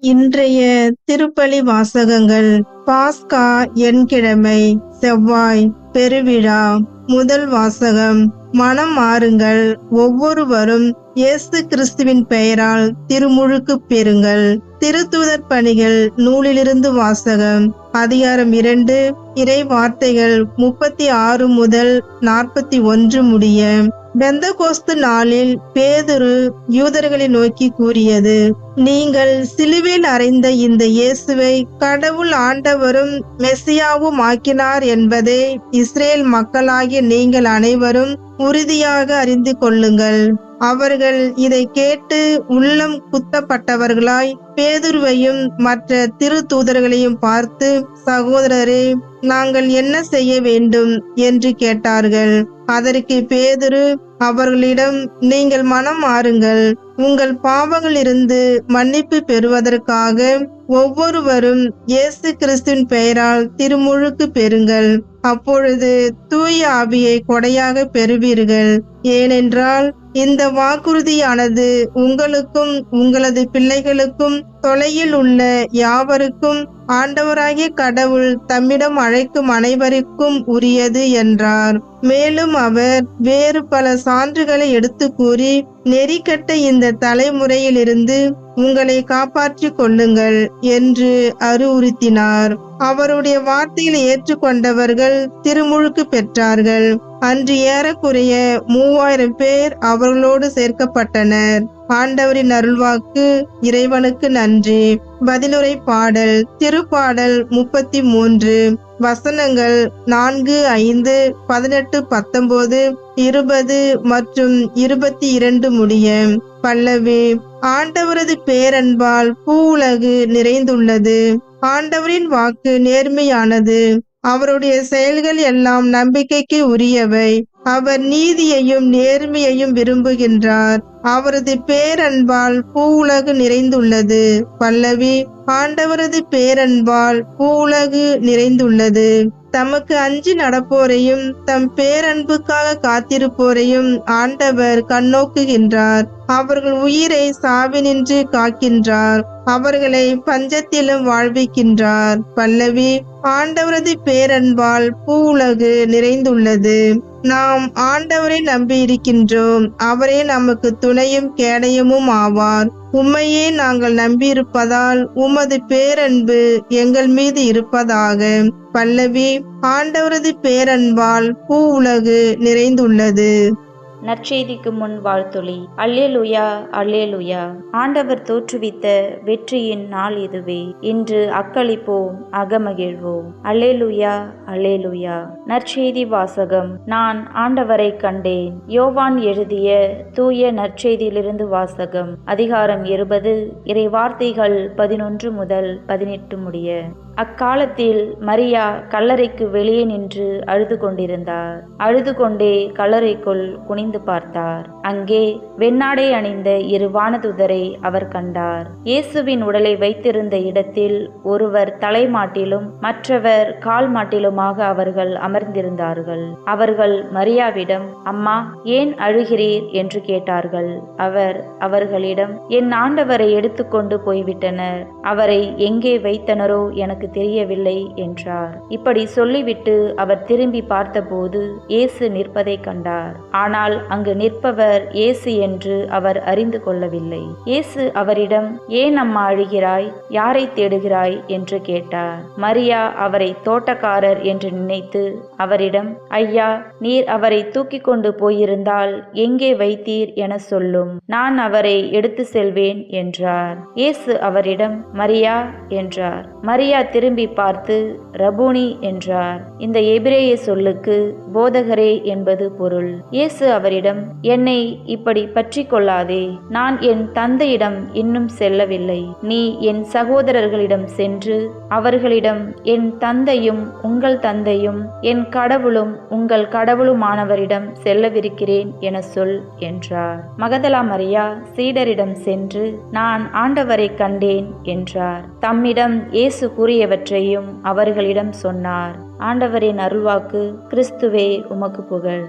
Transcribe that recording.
இன்றைய திருப்பலி வாசகங்கள். பாஸ்கா எண்கிழமை, செவ்வாய், பெருவிழா. முதல் வாசகம். மனம் மாறுங்கள், ஒவ்வொருவரும் இயேசு கிறிஸ்துவின் பெயரால் திருமுழுக்கு பெறுங்கள். திருத்தூதர் பணிகள் நூலிலிருந்து வாசகம். அதிகாரம் 2, இறை வார்த்தைகள் 36 முதல் 41 முடிய. பெந்தகோஸ்து நாளில் பேதுரு யூதர்களை நோக்கி கூறியது: நீங்கள் சிலுவையில் அறைந்த இந்த இயேசுவை கடவுள் ஆண்டவரும் மெசியாவும் ஆக்கினார் என்பதை இஸ்ரேல் மக்களாகிய நீங்கள் அனைவரும் உறுதியாக அறிந்து கொள்ளுங்கள். அவர்கள் இதை கேட்டு உள்ளம் குத்தப்பட்டவர்களாய் பேதுருவையும் மற்ற திருத்தூதர்களையும் பார்த்து, சகோதரரே, நாங்கள் என்ன செய்ய வேண்டும் என்று கேட்டார்கள். அதற்கு பேதுரு அவர்களிடம், நீங்கள் மனம் மாறுங்கள், உங்கள் பாவங்களிலிருந்து மன்னிப்பு பெறுவதற்காக ஒவ்வொருவரும் இயேசு கிறிஸ்துவின் பெயரால் திருமுழுக்கு பெறுங்கள். அப்பொழுது தூய ஆவியை கொடையாக பெறுவீர்கள். ஏனென்றால் இந்த வாக்குறுதியானது உங்களுக்கும் உங்களது பிள்ளைகளுக்கும் தொலையில் உள்ள யாவருக்கும் ஆண்டவராகிய கடவுள் தம்மிடம் அழைக்கும் அனைவருக்கும் உரியது என்றார். மேலும் அவர் வேறு பல சான்றுகளை எடுத்து கூறி, நெறிக்கட்ட இந்த தலைமுறையிலிருந்து உங்களை காப்பாற்றிக் கொள்ளுங்கள் என்று அறிவுறுத்தினார். அவருடைய வார்த்தைகளை ஏற்றுக்கொண்டவர்கள் திருமுழுக்கு பெற்றார்கள். அன்று ஏறக்குறைய 3000 பேர் அவர்களோடு சேர்க்கப்பட்டனர். ஆண்டவரின் அருள்வாக்கு. இறைவனுக்கு நன்றி. பதிலுரை பாடல். திருப்பாடல் 33. வசனங்கள் 4, 5, 18, 19, 20 மற்றும் 22 முடிய. பல்லவி. ஆண்டவரது பேரன்பால் பூவுலகு நிறைந்துள்ளது. ஆண்டவரின் வாக்கு நேர்மையானது. அவருடைய செயல்கள் எல்லாம் நம்பிக்கைக்கு உரியவை. அவர் நீதியையும் நேர்மையையும் விரும்புகின்றார். அவரது பேரன்பால் பூவுலகு நிறைந்துள்ளது. பல்லவி. ஆண்டவரது பேரன்பால் பூவுலகு நிறைந்துள்ளது. தமக்கு அஞ்சி நடப்போரையும் தம் பேரன்புக்காக காத்திருப்போரையும் ஆண்டவர் கண்ணோக்குகின்றார். அவர்கள் உயிரை சாவினின்று காக்கின்றார். அவர்களை பஞ்சத்திலும் வாழ்விக்கின்றார். பல்லவி. ஆண்டவரது பேரன்பால் பூவுலகு நிறைந்துள்ளது. நாம் ஆண்டவரை நம்பியிருக்கின்றோம். அவரே நமக்கு துணையும் கேடயமும் ஆவார். உம்மையே நாங்கள் நம்பியிருப்பதால் உமது பேரன்பு எங்கள் மீது இருப்பதாக. பல்லவி. ஆண்டவரது பேரன்பால் பூவுலகு நிறைந்துள்ளது. நற்செய்திக்கு முன் வாழ்த்துளி. அல்லேலூயா, அல்லேலூயா. ஆண்டவர் தோற்றுவித்த வெற்றியின் நாள் இதுவே. இன்று அக்களிப்போம், அகமகிழ்வோம். அல்லேலூயா, அல்லேலூயா. நற்செய்தி வாசகம். நான் ஆண்டவரை கண்டேன். யோவான் எழுதிய தூய நற்செய்தியிலிருந்து வாசகம். அதிகாரம் 20, இறை வார்த்தைகள் 11 முதல் 18 முடிய. அக்காலத்தில் மரியா கல்லறைக்கு வெளியே நின்று அழுது கொண்டிருந்தார். அழுது கொண்டே கல்லறைக்குள் குனிந்து பார்த்தார். அங்கே வெண்ணாடை அணிந்த 2 வானதூதரை அவர் கண்டார். இயேசுவின் உடலை வைத்திருந்த இடத்தில் ஒருவர் தலைமாட்டிலும் மற்றவர் கால் மாட்டிலுமாக அவர்கள் அமர்ந்திருந்தார்கள். அவர்கள் மரியாவிடம், அம்மா, ஏன் அழுகிறீர் என்று கேட்டார்கள். அவர் அவர்களிடம், என் ஆண்டவரை எடுத்துக்கொண்டு போய்விட்டனர். அவரை எங்கே வைத்தனரோ எனக்கு தெரியவில்லை என்றார். இப்படி சொல்லிவிட்டு அவர் திரும்பி பார்த்தபோது இயேசு நிற்பதை கண்டார். ஆனால் அங்கு நிற்பவர் இயேசு என்று அவர் அறிந்து கொள்ளவில்லை. இயேசு அவரிடம், ஏன் அம்மா அழுகிறாய்? யாரை தேடுகிறாய் என்று கேட்டார். மரியா அவரை தோட்டக்காரர் என்று நினைத்து அவரிடம், ஐயா, நீர் அவரை தூக்கி கொண்டு போயிருந்தால் எங்கே வைத்தீர் என சொல்லும். நான் அவரை எடுத்து செல்வேன் என்றார். இயேசு அவரிடம், மரியா என்றார். மரியா திரும்பி பார்த்து ரபூனி என்றார். இந்த எபிரேய சொல்லுக்கு போதகரே என்பது பொருள். இயேசு அவரிடம், என்னை இப்படி பற்றி கொள்ளாதே. நான் என் தந்தையிடம் இன்னும் செல்லவில்லை. நீ என் சகோதரர்களிடம் சென்று அவர்களிடம், என் தந்தையும் உங்கள் தந்தையும் என் கடவுளும் உங்கள் கடவுளுமானவரிடம் செல்லவிருக்கிறேன் என சொல் என்றார். மகதலா மரியா சீடரிடம் சென்று, நான் ஆண்டவரை கண்டேன் என்றார். தம்மிடம் இயேசு கூறியவற்றையும் அவர்களிடம் சொன்னார். ஆண்டவரின் அருள்வாக்கு. கிறிஸ்துவே உமக்கு புகழ்.